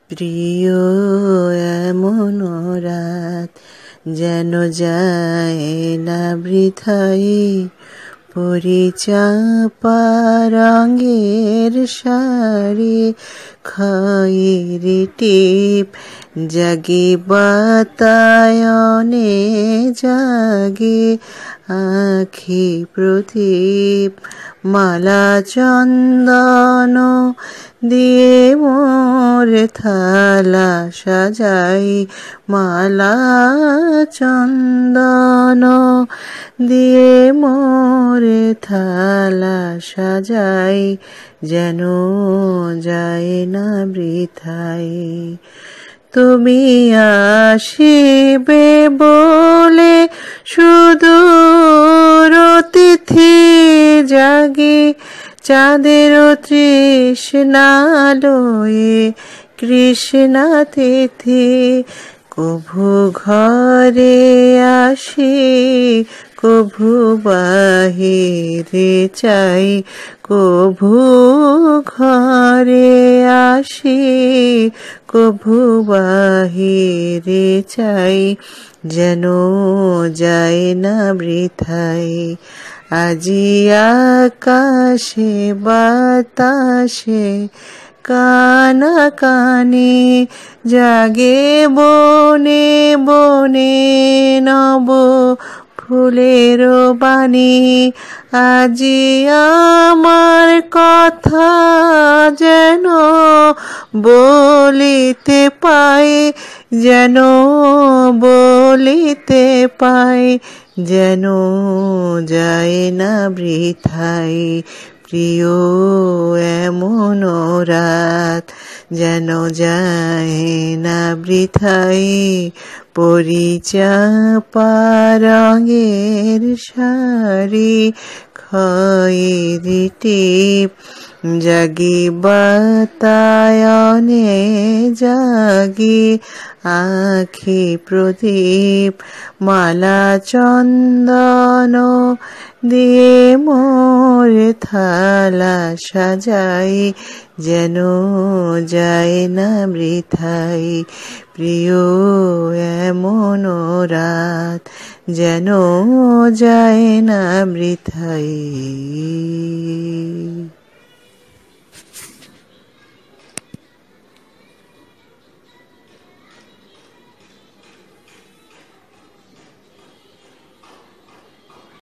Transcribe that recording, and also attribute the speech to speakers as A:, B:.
A: প্রিয় এমন রাত যেন যায় না বৃথাই, পরিচাপা রঙের শাড়ি, খয়েরি টিপ জাগে বাতায়নে জাগে আখি প্রদীপ, মালা চন্দন দিয়ে মোর থালা সাজাই, মালা চন্দন দিয়ে মোর থালা সাজাই, যেন যায় না বৃথাই। তুমি আসিবে বলে সুদূর অতিথি জাগে, চাঁদের তৃষ্ণা লয়ে কৃষ্ণা তিথি, কভু ঘরে আসি কভু বাহিরে চাই, কভু ঘরে আসি কভু বাহিরে চাই, যেন যায় না বৃথাই। আজি আকাশে বাতাসে কানাকানি জাগে বনে বনে নব ফুলের বাণী, আজি আমার কথা যেন বলিতে পাই, যেন বলিতে পাই, যেন যায় না বৃথাই। প্রিয় এমন রাত যেন যায় না বৃথাই, পরিচাপা রঙের শাড়ি, খয়েরি টিপ জাগি বাতায়নে জাগি আখি প্রদীপ, মালা চন্দন দিয়ে মোর থালা সাজাই, যেন যায় না বৃথাই। প্রিয় এমন রাত যেন যায় না বৃথাই।